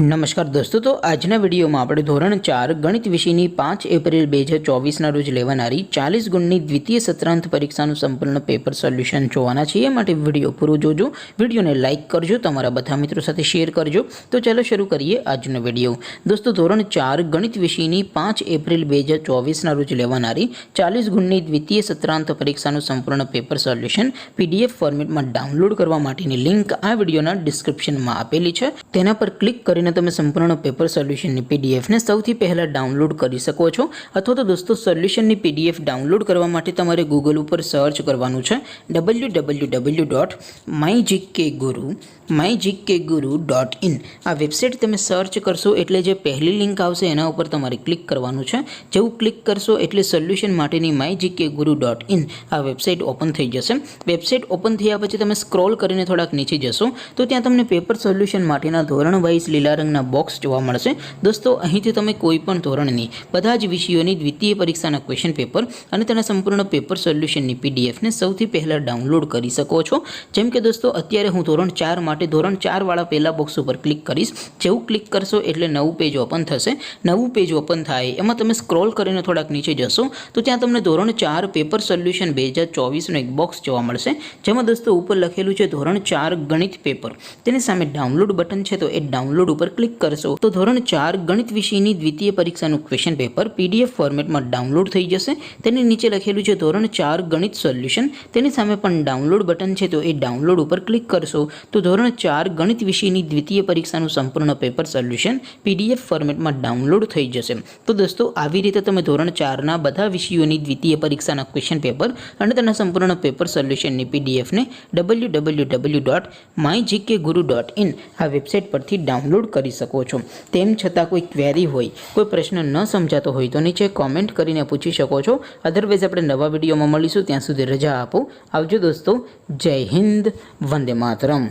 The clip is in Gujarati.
नमस्कार दोस्तों, तो आजना वीडियो में આપણે ધોરણ 4 ગણિત વિષયની 5 એપ્રિલ 2024 રોજ લેવાનારી 40 ગુણની દ્વિતીય સત્રાંત પરીક્ષાનું સંપૂર્ણ પેપર સોલ્યુશન જોવાના છીએ। માટે વિડિયો પૂરો જોજો, વિડિયોને લાઈક કરજો, તમારા બધા મિત્રો સાથે શેર કરજો। તો ચાલો શરૂ કરીએ આજનો વિડિયો। દોસ્તો, ધોરણ 4 ગણિત વિષયની 5 એપ્રિલ 2024 રોજ લેવાનારી 40 ગુણની દ્વિતીય સત્રાંત પરીક્ષાનું સંપૂર્ણ પેપર સોલ્યુશન પીડીએફ ફોર્મેટમાં ડાઉનલોડ કરવા માટેની લિંક આ વિડિયોના ડિસ્ક્રિપ્શનમાં આપેલી છે। તેના પર ક્લિક કરીને તમે સંપૂર્ણ પેપર સોલ્યુશનની પીડીએફને સૌથી પહેલા ડાઉનલોડ કરી શકો છો। અથવા તો દોસ્તો, સોલ્યુશનની પીડીએફ ડાઉનલોડ કરવા માટે તમારે ગૂગલ ઉપર સર્ચ કરવાનું છે www.mygkguru.in। આ વેબસાઇટ તમે સર્ચ કરશો એટલે જે પહેલી લિંક આવશે એના ઉપર તમારે ક્લિક કરવાનું છે। જેવું ક્લિક કરશો એટલે સોલ્યુશન માટેની mygkguru.in આ વેબસાઇટ ઓપન થઈ જશે। વેબસાઇટ ઓપન થયા પછી તમે સ્ક્રોલ કરીને થોડાક નીચે જશો તો ત્યાં તમને પેપર સોલ્યુશન માટેના ધોરણ વાઇઝ લીલા રંગના બોક્સ જોવા મળશે। દોસ્તો, અહીંથી તમે કોઈ પણ ધોરણની બધા જ વિષયોની દ્વિતીય પરીક્ષાના ક્વેશ્ચન પેપર અને તેના સંપૂર્ણ પેપર સોલ્યુશનની પીડીએફને સૌથી પહેલાં ડાઉનલોડ કરી શકો છો। જેમ કે દોસ્તો, અત્યારે હું ધોરણ 4 માટે ધોરણ 4 વાળા પહેલા બોક્સ ઉપર ક્લિક કરીશ। જેવું ક્લિક કરશો એટલે નવું પેજ ઓપન થશે। નવું પેજ ઓપન થાય એમાં તમે સ્ક્રોલ કરીને થોડાક નીચે જશો તો ત્યાં તમને ધોરણ 4 પેપર સોલ્યુશન 2024નું એક બોક્સ જોવા મળશે। જેમાં દોસ્તો ઉપર લખેલું છે ધોરણ 4 ગણિત પેપર। તેની સામે ડાઉનલોડ બટન છે, તો એ ડાઉનલોડ ઉપર ક્લિક કરશો તો ધોરણ 4 ગણિત વિષયની દ્વિતીય પરીક્ષાનું ક્વેશ્ચન પેપર પીડીએફ ફોર્મેટમાં ડાઉનલોડ થઈ જશે। તેની નીચે લખેલું છે ધોરણ 4 ગણિત સોલ્યુશન। તેની સામે પણ ડાઉનલોડ બટન છે, તો એ ડાઉનલોડ ઉપર ક્લિક કરશો તો ધોરણ 4 ગણિત વિષયની દ્વિતીય પરીક્ષાનું સંપૂર્ણ પેપર સોલ્યુશન પીડીએફ ફોર્મેટમાં ડાઉનલોડ થઈ જશે। તો દોસ્તો, આવી રીતે તમે ધોરણ 4ના બધા વિષયોની દ્વિતીય પરીક્ષાના ક્વેશ્ચન પેપર અને તેના સંપૂર્ણ પેપર સોલ્યુશનની પીડીએફને www.mygkguru.in આ વેબસાઇટ પરથી ડાઉનલોડ કરી શકો છો। તેમ છતાં કોઈ ક્વેરી હોય, કોઈ પ્રશ્ન ન સમજાતો હોય તો નીચે કોમેન્ટ કરીને પૂછી શકો છો। અધરવાઇઝ આપણે નવા વિડીયોમાં મળીશું, ત્યાં સુધી રજા આપો। આવજો દોસ્તો, જય હિન્દ, વંદે માતરમ।